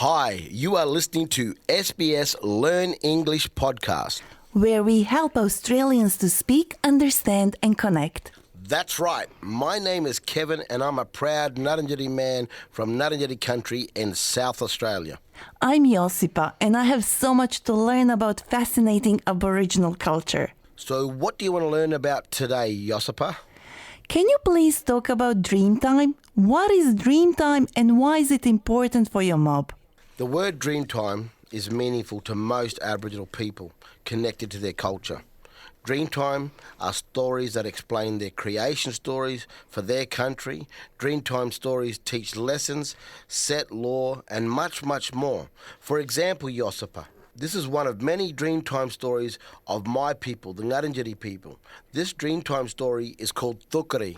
Hi, you are listening to SBS Learn English podcast, where we help Australians to speak, understand and connect. That's right. My name is Kevin and I'm a proud Ngarrindjeri man from Ngarrindjeri country in South Australia. I'm Josipa and I have so much to learn about fascinating Aboriginal culture. So what do you want to learn about today, Josipa? Can you please talk about Dreamtime? What is Dreamtime and why is it important for your mob? The word Dreamtime is meaningful to most Aboriginal people connected to their culture. Dreamtime are stories that explain their creation stories for their country. Dreamtime stories teach lessons, set law, and much, much more. For example, Josipa, this is one of many Dreamtime stories of my people, the Ngarrindjeri people. This Dreamtime story is called Thukari.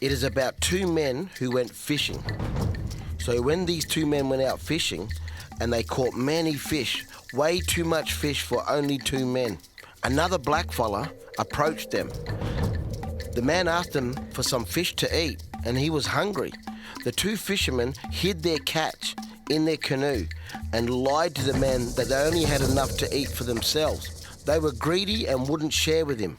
It is about two men who went fishing. So when these two men went out fishing and they caught many fish, way too much fish for only two men, another blackfella approached them. The man asked them for some fish to eat and he was hungry. The two fishermen hid their catch in their canoe and lied to the men that they only had enough to eat for themselves. They were greedy and wouldn't share with him.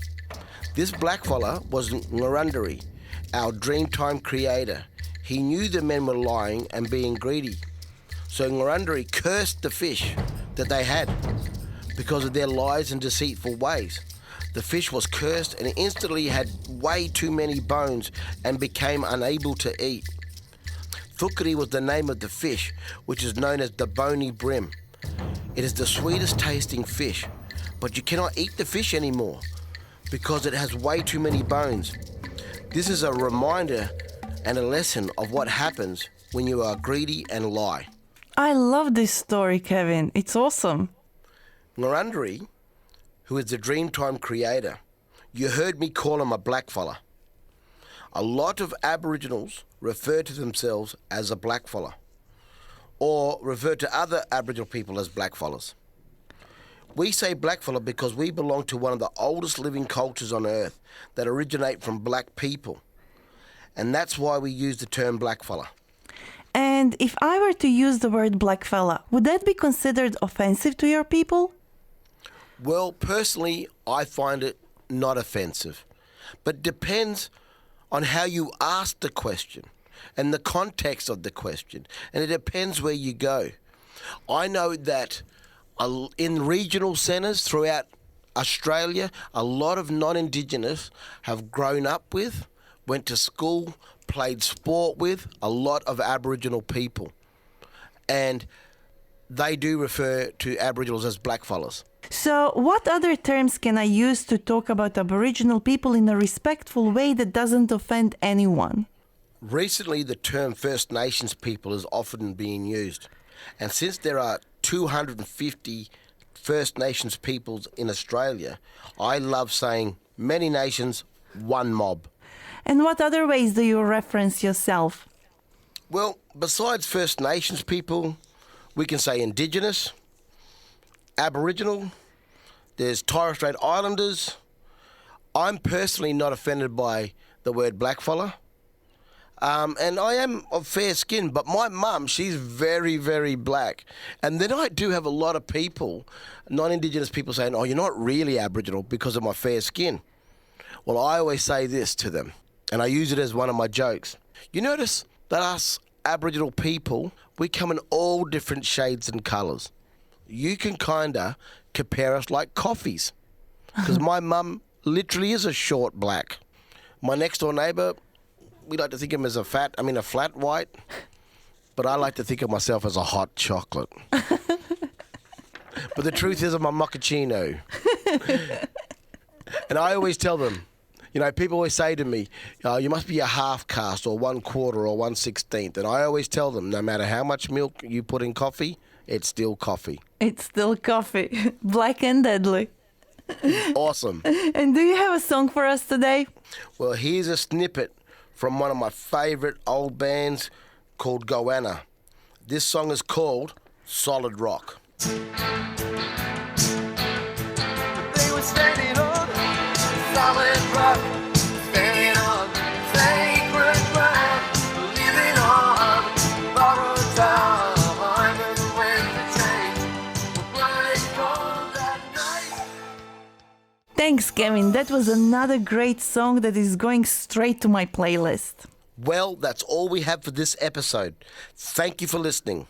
This blackfella was Ngurunderi, our Dreamtime creator. He knew the men were lying and being greedy. So Ngurunderi cursed the fish that they had because of their lies and deceitful ways. The fish was cursed and instantly had way too many bones and became unable to eat. Thukari was the name of the fish, which is known as the bony brim. It is the sweetest tasting fish, but you cannot eat the fish anymore because it has way too many bones. This is a reminder and a lesson of what happens when you are greedy and lie. I love this story, Kevin. It's awesome. Ngurunderi, who is the Dreamtime creator, you heard me call him a blackfella. A lot of Aboriginals refer to themselves as a blackfella or refer to other Aboriginal people as blackfellas. We say blackfella because we belong to one of the oldest living cultures on earth that originate from black people. And that's why we use the term blackfella. And if I were to use the word blackfella, would that be considered offensive to your people? Well, personally, I find it not offensive, but depends on how you ask the question and the context of the question, and it depends where you go. I know that in regional centres throughout Australia, a lot of non-Indigenous have grown up with, went to school, played sport with a lot of Aboriginal people. And they do refer to Aboriginals as blackfellas. So what other terms can I use to talk about Aboriginal people in a respectful way that doesn't offend anyone? Recently, the term First Nations people is often being used. And since there are 250 First Nations peoples in Australia, I love saying many nations, one mob. And what other ways do you reference yourself? Well, besides First Nations people, we can say Indigenous, Aboriginal, there's Torres Strait Islanders. I'm personally not offended by the word blackfella. And I am of fair skin, but my mum, she's very, very black. And then I do have a lot of people, non-Indigenous people saying, oh, you're not really Aboriginal because of my fair skin. Well, I always say this to them, and I use it as one of my jokes. You notice that us Aboriginal people, we come in all different shades and colours. You can kind of compare us like coffees, because my mum literally is a short black. My next door neighbour, we like to think of him as a flat white, but I like to think of myself as a hot chocolate. But the truth is I'm a mochaccino. And I always tell them, people always say to me, you must be a half caste or 1/4 or 1/16. And I always tell them, no matter how much milk you put in coffee, it's still coffee. It's still coffee. Black and deadly. Awesome. And do you have a song for us today? Well, here's a snippet from one of my favourite old bands called Goanna. This song is called Solid Rock. They were standing on solid rock, standing on Thanks, Kevin. That was another great song that is going straight to my playlist. Well, that's all we have for this episode. Thank you for listening.